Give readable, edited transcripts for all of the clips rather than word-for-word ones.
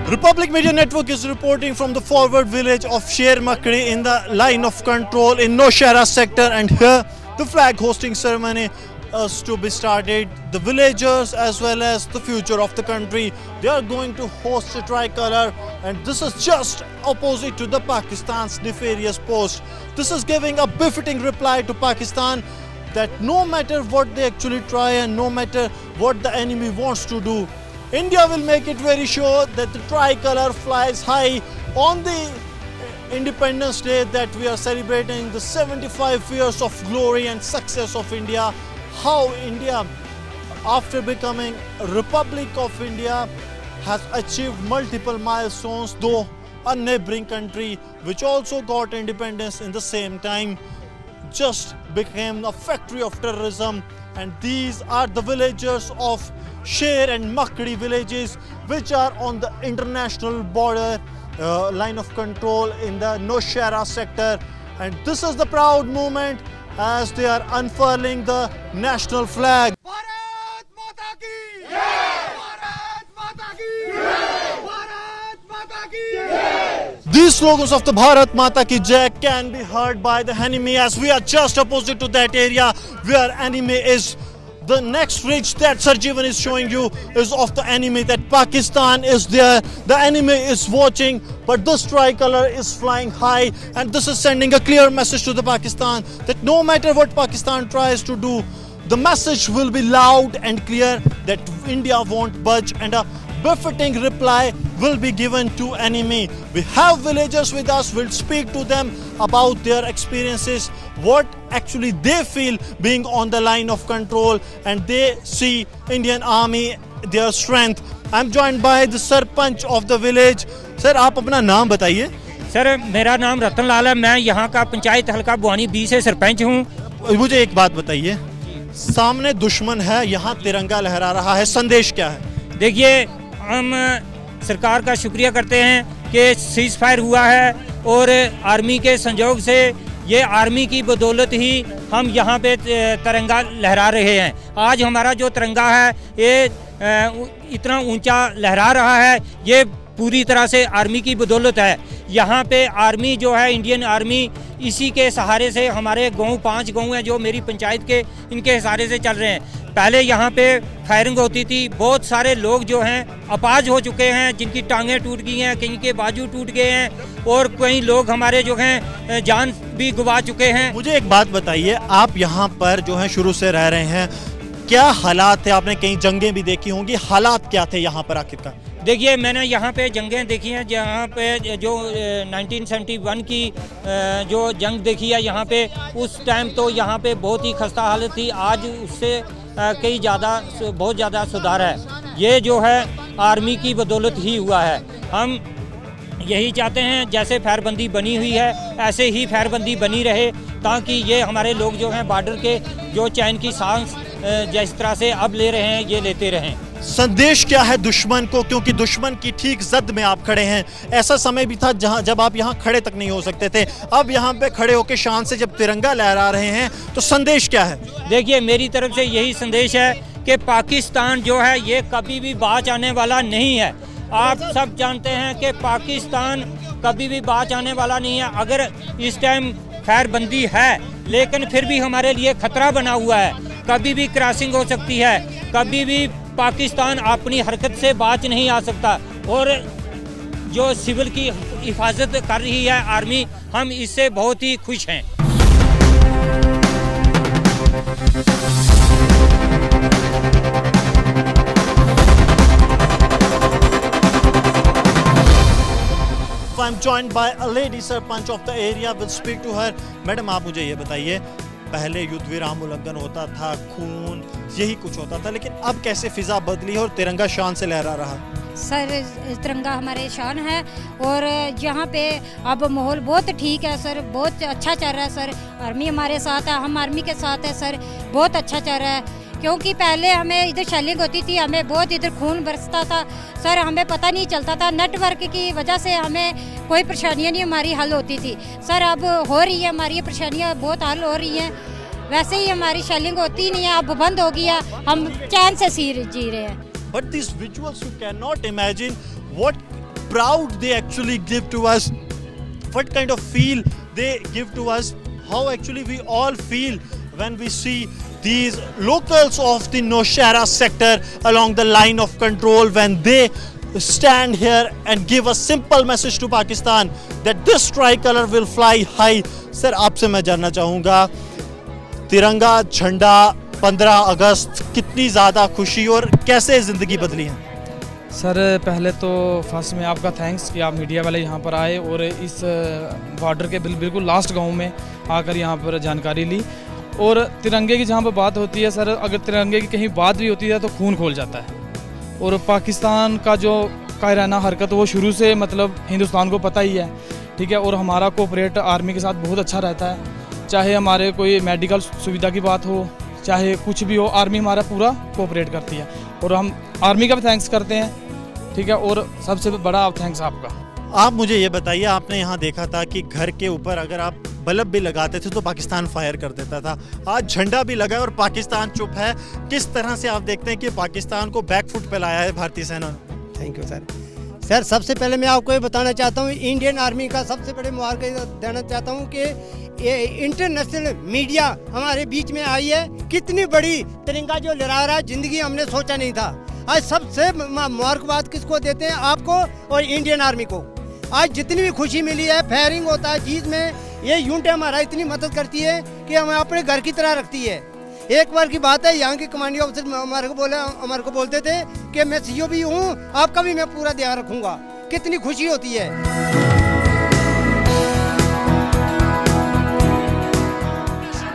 Republic Media Network is reporting from the forward village of Sher Makri in the line of control in Nowshera sector, and here the flag hosting ceremony is to be started. The villagers as well as the future of the country, they are going to host a tricolor, and this is just opposite to the Pakistan's nefarious post. This is giving a befitting reply to Pakistan that no matter what they actually try and no matter what the enemy wants to do, India will make it very sure that the tricolor flies high on the Independence Day that we are celebrating, the 75 years of glory and success of India. How India, after becoming a Republic of India, has achieved multiple milestones, though a neighboring country which also got independence in the same time just became a factory of terrorism. And these are the villagers of Sher and Makri villages, which are on the international border line of control in the Nowshera sector. And this is the proud moment as they are unfurling the national flag. Bharat माता की जय! भारत माता की जय! भारत माता की जय! These slogans of the Bharat Mata Ki Jai can be heard by the enemy, as we are just opposite to that area where enemy is. The next ridge that Sarjeevan is showing you is of the enemy, that Pakistan is there, the enemy is watching, but this tricolor is flying high, and this is sending a clear message to the Pakistan that no matter what Pakistan tries to do, the message will be loud and clear that India won't budge, and a befitting reply will be given to enemy. We have villagers with us, we'll speak to them about their experiences, what actually they feel being on the line of control, and they see Indian Army, their strength. I'm joined by the Sarpanch of the village. Sir, आप अपना नाम बताइए. Sir मेरा नाम रतन लाल है, मैं यहाँ का पंचायत हल्का बुआनी 20 से सरपंच हूँ. मुझे एक बात बताइए, सामने दुश्मन है, यहाँ तिरंगा लहरा रहा है, संदेश क्या है? देखिए, हम सरकार का शुक्रिया करते हैं कि सीज फायर हुआ है और आर्मी के संयोग से, ये आर्मी की बदौलत ही हम यहाँ पे तिरंगा लहरा रहे हैं. आज हमारा जो तिरंगा है ये इतना ऊंचा लहरा रहा है, ये पूरी तरह से आर्मी की बदौलत है. यहाँ पे आर्मी जो है, इंडियन आर्मी, इसी के सहारे से हमारे गांव 5 गांव हैं जो मेरी पंचायत के, इनके सहारे से चल रहे हैं. पहले यहाँ पे फायरिंग होती थी, बहुत सारे लोग जो हैं अपाज हो चुके हैं, जिनकी टांगें टूट गई हैं, कहीं के बाजू टूट गए हैं, और कई लोग हमारे जो हैं जान भी गंवा चुके हैं. मुझे एक बात बताइए, आप यहाँ पर जो है शुरू से रह रहे हैं, क्या हालात थे? आपने कई जंगें भी देखी होंगी, हालात क्या थे यहाँ पर आखिरकार? देखिए, मैंने यहाँ पे जंगें देखी हैं, जहाँ पे जो 1971 की जो जंग देखी है यहाँ पे, उस टाइम तो यहाँ पे बहुत ही खस्ता हालत थी. आज उससे बहुत ज़्यादा सुधार है. ये जो है आर्मी की बदौलत ही हुआ है. हम यही चाहते हैं जैसे फायरबंदी बनी हुई है ऐसे ही फायरबंदी बनी रहे, ताकि ये हमारे लोग जो हैं बॉर्डर के जो चैन की सांस जिस तरह से अब ले रहे हैं, ये लेते रहें. संदेश क्या है दुश्मन को, क्योंकि दुश्मन की ठीक जद में आप खड़े हैं. ऐसा समय भी था जब आप यहाँ खड़े तक नहीं हो सकते थे, अब यहाँ पे खड़े होकर शान से जब तिरंगा लहरा रहे हैं, तो संदेश क्या है? देखिए, मेरी तरफ से यही संदेश है कि पाकिस्तान जो है ये कभी भी बाज आने वाला नहीं है. आप सब जानते हैं कि पाकिस्तान कभी भी बाज आने वाला नहीं है. अगर इस टाइम फायरबंदी है, लेकिन फिर भी हमारे लिए खतरा बना हुआ है. कभी भी क्रॉसिंग हो सकती है, कभी भी पाकिस्तान अपनी हरकत से बाज नहीं आ सकता. और जो सिविल की हिफाजत कर रही है आर्मी, हम इससे बहुत ही खुश हैं. I'm joined by a lady sarpanch of the area. We'll speak to her. Madam, आप मुझे ये बताइए, पहले युद्ध विराम उल्लंघन होता था, खून, यही कुछ होता था, लेकिन अब कैसे फिजा बदली और तिरंगा शान से लहरा रहा? सर, तिरंगा हमारे शान है और यहाँ पे अब माहौल बहुत ठीक है सर, बहुत अच्छा चल रहा है सर. आर्मी हमारे साथ है, हम आर्मी के साथ है सर, बहुत अच्छा चल रहा है. क्योंकि पहले हमें इधर शेलिंग होती थी, हमें बहुत इधर खून बरसता था सर, हमें पता नहीं चलता था. नेटवर्क की वजह से हमें कोई परेशानियाँ नहीं हमारी हल होती थी सर. अब हो रही है, हमारी परेशानियाँ बहुत हल हो रही हैं. वैसे ही हमारी शेलिंग होती नहीं है, अब बंद हो गया, हम चैन से जी रहे हैं. But these visuals, you cannot imagine what proud they actually give to us, what kind of feel they give to us, how actually we all feel when we see these locals of the Nowshera sector along the line of control, when they stand here and give a simple message to Pakistan that this tricolor will fly high. Sir आपसे मैं जानना चाहूँगा, तिरंगा झंडा 15 अगस्त कितनी ज़्यादा खुशी और कैसे ज़िंदगी बदली है? सर पहले तो फर्स्ट में आपका थैंक्स कि आप मीडिया वाले यहाँ पर आए और इस बॉर्डर के बिल्कुल लास्ट गांव में आकर यहाँ पर जानकारी ली। और तिरंगे की जहाँ पर बात होती है सर, अगर तिरंगे की कहीं बात भी होती है तो खून खोल जाता है। और पाकिस्तान का जो कायराना हरकत वो शुरू से मतलब हिंदुस्तान को पता ही है, ठीक है। और हमारा कोऑपरेट आर्मी के साथ बहुत अच्छा रहता है, चाहे हमारे कोई मेडिकल सुविधा की बात हो, चाहे कुछ भी हो, आर्मी हमारा पूरा कोऑपरेट करती है। और हम आर्मी का भी थैंक्स करते हैं, ठीक है। और सबसे बड़ा थैंक्स आपका। आप मुझे ये बताइए, आपने यहाँ देखा था कि घर के ऊपर अगर आप बल्ब भी लगाते थे तो पाकिस्तान फायर कर देता था, आज झंडा भी लगा है और पाकिस्तान चुप है। किस तरह से आप देखते हैं कि पाकिस्तान को बैकफुट पे लाया है भारतीय सेना ने? Thank you sir. सर सबसे पहले मैं आपको ये बताना चाहता हूँ, इंडियन आर्मी का सबसे बड़े मुबारक देना चाहता हूँ कि ये इंटरनेशनल मीडिया हमारे बीच में आई है। कितनी बड़ी तिरंगा जो लहरा रहा है, जिंदगी हमने सोचा नहीं था। आज सबसे मुबारकबाद किसको देते हैं? आपको और इंडियन आर्मी को। आज जितनी भी खुशी मिली है, फायरिंग होता है चीज़ में, ये यूनिट हमारा इतनी मदद करती है कि हमें अपने घर की तरह रखती है। एक बार की बात है, यहाँ के कमांडिंग ऑफिसर हमारे को बोलते थे कि मैं सीओ भी हूँ, आपका भी मैं पूरा ध्यान रखूँगा। कितनी खुशी होती है।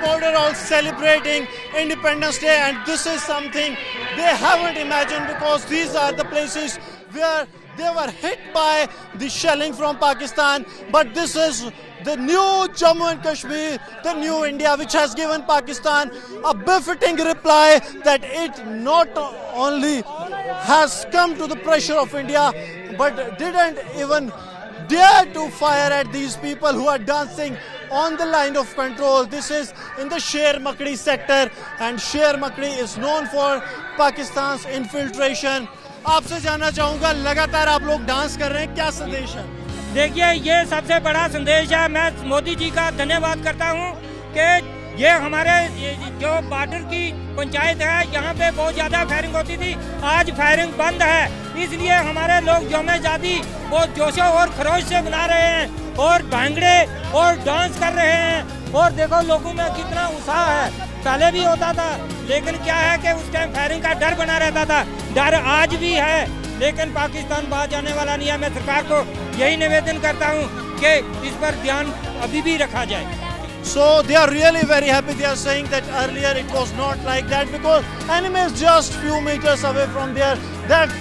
Border all celebrating Independence Day, and this is something they haven't imagined, because these are the places where they were hit by the shelling from Pakistan. But this is the new Jammu and Kashmir, the new India, which has given Pakistan a befitting reply that it not only has come to the pressure of India, but didn't even dare to fire at these people who are dancing on the line of control. This is in the Sher Makdi sector, and Sher Makdi is known for Pakistan's infiltration. आपसे जानना चाहूँगा, लगातार आप लोग dance कर रहे हैं, क्या संदेश है? देखिए, ये सबसे बड़ा संदेश है। मैं मोदी जी का धन्यवाद करता हूँ कि ये हमारे जो बॉर्डर की पंचायत है, यहाँ पे बहुत ज़्यादा फायरिंग होती थी, आज फायरिंग बंद है। इसलिए हमारे लोग यौम आज़ादी बहुत जोशो और खरोश से मना रहे हैं और भांगड़े और डांस कर रहे हैं। और देखो लोगों में कितना उत्साह है। पहले भी होता था, लेकिन क्या है कि उस टाइम फायरिंग का डर बना रहता था। डर आज भी है, लेकिन पाकिस्तान बाहर जाने वाला नहीं है। मैं सरकार को यही निवेदन करता हूँ कि इस पर ध्यान अभी भी रखा जाए। So they are really very happy. They are saying that earlier it was not like that, because enemy is just few meters away from there. That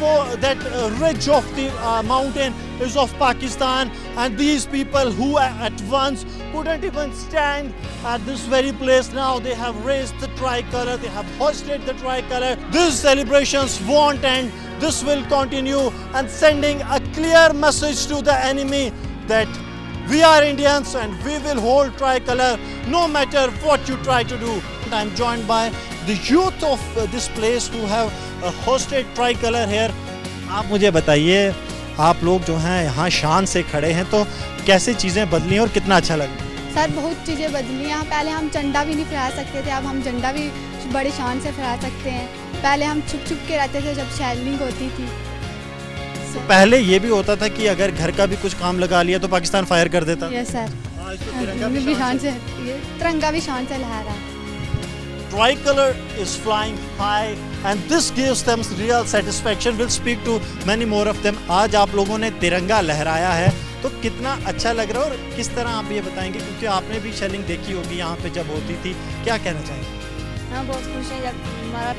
ridge of the mountain is of Pakistan, and these people who at once couldn't even stand at this very place, now they have raised the tricolor, they have hoisted the tricolor. These celebrations won't end. This will continue, and sending a clear message to the enemy that we are Indians and we will hold tricolor no matter what you try to do. I'm joined by the youth of this place who have hosted tricolor here. आप मुझे बताइए, आप लोग जो हैं यहाँ शान से खड़े हैं, तो कैसे चीज़ें बदली हैं और कितना अच्छा लगा? सर बहुत चीज़ें बदली हैं। पहले हम झंडा भी नहीं फहरा सकते थे, अब हम झंडा भी बड़ी शान से फहरा सकते हैं। पहले हम छुप छुप के रहते थे जब शेलिंग होती थी। तो पहले ये भी होता था कि अगर घर का भी कुछ काम लगा लिया तो पाकिस्तान फायर कर देता। यस सर, तिरंगा भी शान से लहरा है। Tricolor is flying high and this gives them real satisfaction. We'll speak to many more of them. आज आप लोगों ने तिरंगा लहराया है तो कितना अच्छा लग रहा है, और किस तरह आप ये बताएंगे, क्योंकि आपने भी शेलिंग देखी होगी यहाँ पे जब होती थी, क्या कहना चाहेंगे? हाँ, बहुत खुश हैं जब हमारा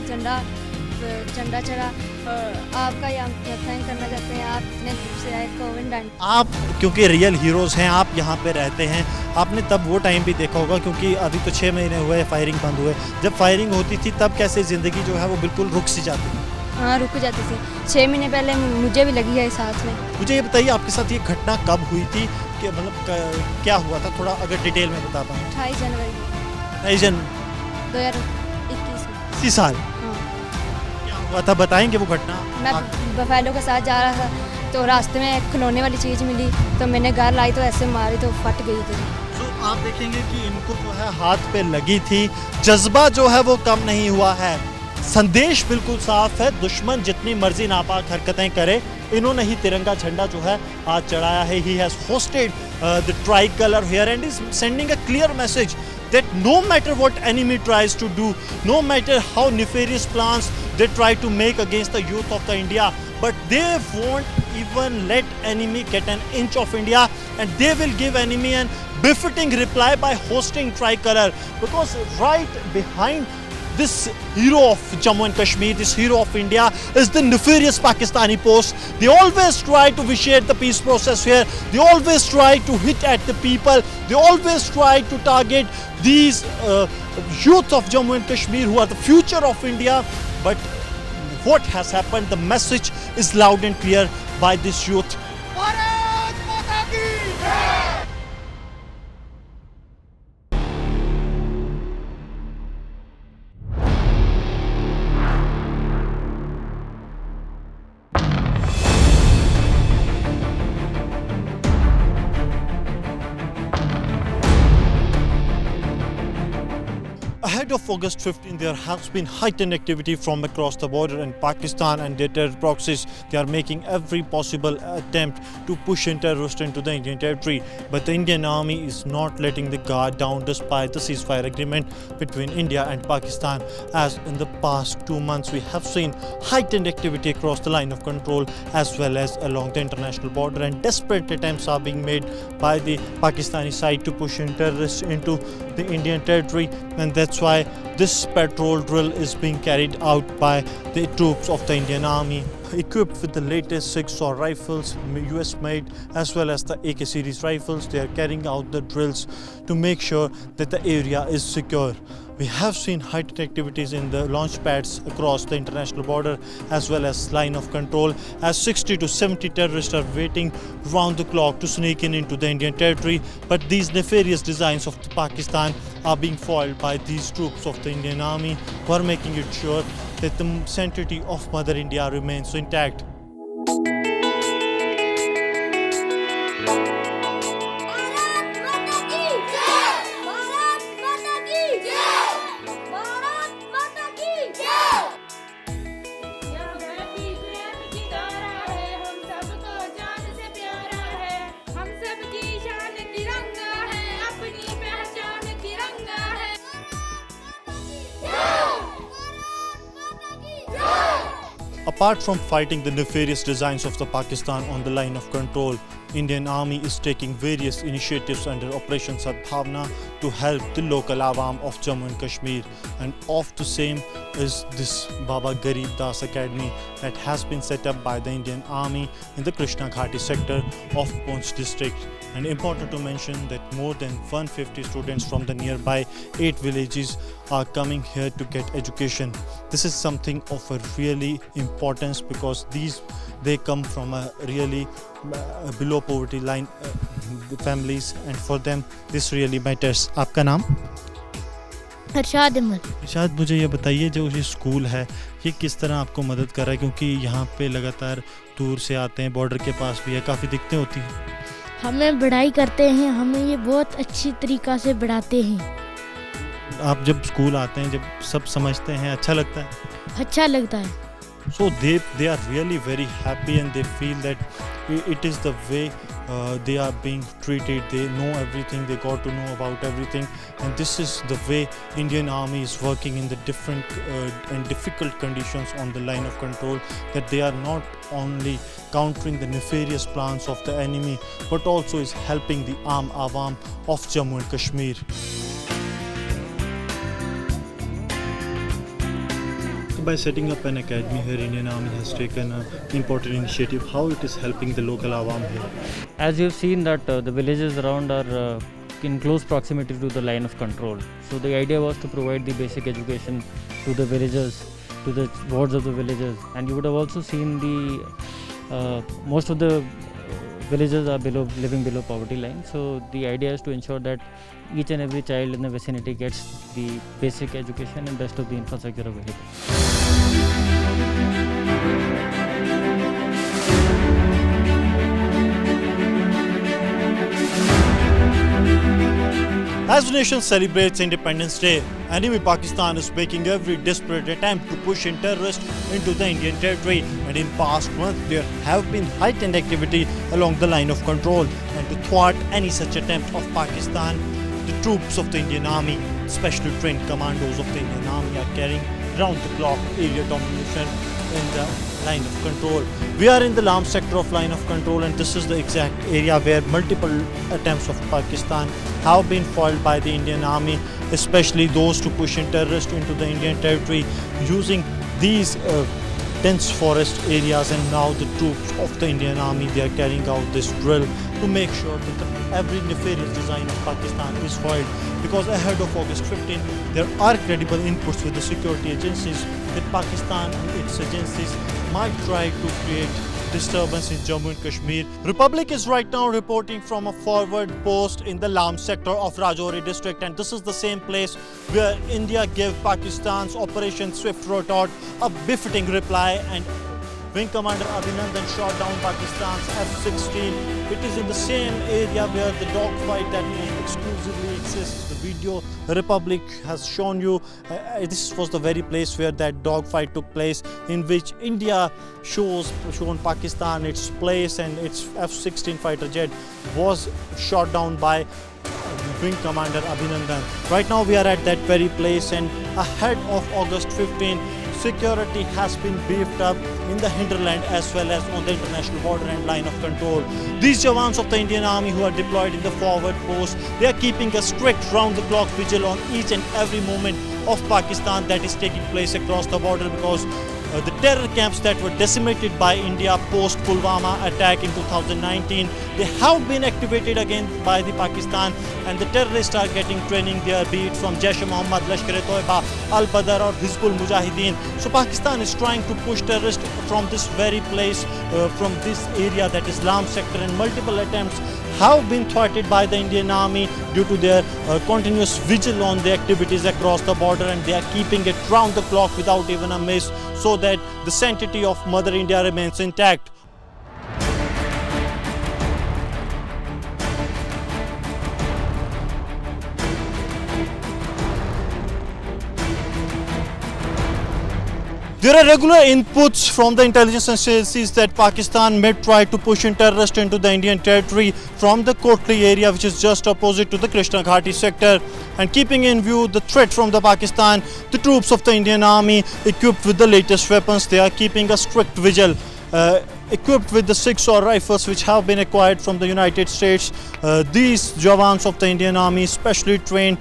झंडा चढ़ा, और आपका यहाँ थैंक करना चाहते हैं। आप इतने दूर से आए, कोविड। आप क्योंकि रियल हीरोज़ हैं, आप यहाँ पे रहते हैं, आपने तब वो टाइम भी देखा होगा, क्योंकि अभी तो 6 महीने हुए फायरिंग बंद हुए। जब फायरिंग होती थी तब कैसे ज़िंदगी जो है वो बिल्कुल रुक सी जाती थी? हाँ, रुक जाती थी। 6 महीने पहले मुझे भी लगी है सांस में। मुझे ये बताइए, आपके साथ ये घटना कब हुई थी, कि मतलब क्या हुआ था, थोड़ा अगर डिटेल में बता पाएँ? 28 जनवरी 2021 इसी साल। हाँ। क्या हुआ था, बताएंगे वो घटना? मैं बफेलो के साथ जा रहा था, तो रास्ते में एक खिलौने वाली चीज़ मिली तो मैंने घर लाई तो ऐसे मारी तो फट गई थी। तो आप देखेंगे कि इनको जो है हाथ पे लगी थी, जज्बा जो है वो कम नहीं हुआ है। संदेश बिल्कुल साफ है, दुश्मन जितनी मर्जी नापाक हरकतें करे, इन्होंने ही तिरंगा झंडा जो है आज चढ़ाया है। He has hosted the try colour here and is sending a clear message that no matter what enemy tries to do, no matter how nefarious plans they try to make against the youth of the India, but they won't even let enemy get an inch of India, and they will give enemy an befitting reply by hosting tricolor, because right behind this hero of Jammu and Kashmir, this hero of India, is the nefarious Pakistani post. They always try to vitiate the peace process here. They always try to hit at the people. They always try to target these youth of Jammu and Kashmir who are the future of India. But what has happened? The message is loud and clear by this youth. Bharat माता की जय। Ahead of August 15, there has been heightened activity from across the border, and Pakistan and their terror proxies, they are making every possible attempt to push in terrorists into the Indian territory. But the Indian army is not letting the guard down despite the ceasefire agreement between India and Pakistan. As in the past 2 months, we have seen heightened activity across the line of control as well as along the international border, and desperate attempts are being made by the Pakistani side to push in terrorists into the Indian territory, and that's why this patrol drill is being carried out by the troops of the Indian Army. Equipped with the latest 6-saw rifles, US made, as well as the AK series rifles, they are carrying out the drills to make sure that the area is secure. We have seen heightened activities in the launch pads across the international border as well as line of control, as 60 to 70 terrorists are waiting round the clock to sneak in into the Indian territory. But these nefarious designs of Pakistan are being foiled by these troops of the Indian Army, who are making it sure that the sanctity of Mother India remains intact. Apart from fighting the nefarious designs of the Pakistan on the line of control, Indian Army is taking various initiatives under Operation Sadbhavna to help the local Awam of Jammu and Kashmir. And of the same is this Baba Garib Das Academy that has been set up by the Indian Army in the Krishna Ghati sector of Poonch district. And important to mention that more than 150 students from the nearby 8 villages are coming here to get education. This is something of a really importance because they come from a really below poverty line families, and for them this really matters. आपका नाम? अरशाद अहमद। इरशाद, मुझे ये बताइए जो ये school है ये किस तरह आपको मदद कर रहा है, क्योंकि यहाँ पे लगातार दूर से आते हैं, बॉर्डर के पास भी है, काफ़ी दिक्कतें होती हैं। हमें पढ़ाई करते हैं, हमें ये बहुत अच्छी तरीक़ा से पढ़ाते हैं। आप जब स्कूल आते हैं, जब सब समझते हैं, अच्छा लगता है? अच्छा लगता है। So they are really very happy and they feel that it is the way they are being treated. They know everything, they got to know about everything, and this is the way Indian Army is working in the different and difficult conditions on the line of control, that they are not only countering the nefarious plans of the enemy but also is helping the Awam of Jammu and Kashmir. By setting up an academy here, Indian Army has taken an important initiative. How it is helping the local Awam here? As you've seen that the villages around are in close proximity to the line of control. So the idea was to provide the basic education to the villagers, to the wards of the villages. And you would have also seen the most of the villages are living below poverty line. So the idea is to ensure that each and every child in the vicinity gets the basic education and rest of the infrastructure available. As the nation celebrates Independence Day, enemy Pakistan is making every desperate attempt to push in terrorists into the Indian territory, and in past months there have been heightened activity along the line of control, and to thwart any such attempt of Pakistan, the troops of the Indian Army, specially trained commandos of the Indian Army, are carrying round-the-clock area domination in the line of control. We are in the Lam sector of line of control, and this is the exact area where multiple attempts of Pakistan have been foiled by the Indian Army, especially those to push in terrorists into the Indian territory using these dense forest areas. And now the troops of the Indian Army, they are carrying out this drill to make sure that every nefarious design of Pakistan is foiled, because ahead of August 15 there are credible inputs with the security agencies that Pakistan and its agencies might try to create disturbance in Jammu and Kashmir. Republic is right now reporting from a forward post in the Lam sector of Rajouri district, and this is the same place where India gave Pakistan's Operation Swift Retort a befitting reply, and Wing Commander Abhinandan shot down Pakistan's F-16. It is in the same area where the dogfight that exclusively exists. The video Republic has shown you, this was the very place where that dogfight took place, in which India shown Pakistan its place, and its F-16 fighter jet was shot down by Wing Commander Abhinandan. Right now we are at that very place, and ahead of August 15, security has been beefed up in the hinterland as well as on the international border and line of control. These Jawans of the Indian Army who are deployed in the forward post, they are keeping a strict round-the-clock vigil on each and every moment of Pakistan that is taking place across the border, because the terror camps that were decimated by India post Pulwama attack in 2019, they have been activated again by the Pakistan, and the terrorists are getting training there, be it from Jaish-e-Mohammed, Lashkar-e-Toiba, Al-Badr or Hizbul Mujahideen. So Pakistan is trying to push terrorists from this very place, from this area that is Lam sector, and multiple attempts have been thwarted by the Indian Army due to their continuous vigil on the activities across the border, and they are keeping it round the clock without even a miss, so that the sanctity of Mother India remains intact. There are regular inputs from the intelligence agencies that Pakistan may try to push in terrorists into the Indian territory from the Kotli area, which is just opposite to the Krishna Ghati sector. And keeping in view the threat from the Pakistan, the troops of the Indian Army, equipped with the latest weapons, they are keeping a strict vigil. Equipped with the 6-saw rifles which have been acquired from the United States, these Jawans of the Indian Army, specially trained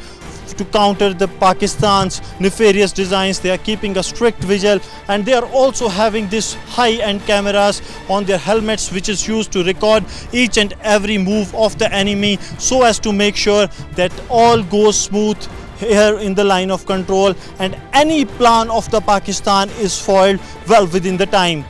to counter the Pakistan's nefarious designs, they are keeping a strict vigil, and they are also having these high-end cameras on their helmets, which is used to record each and every move of the enemy, so as to make sure that all goes smooth here in the line of control, and any plan of the Pakistan is foiled well within the time.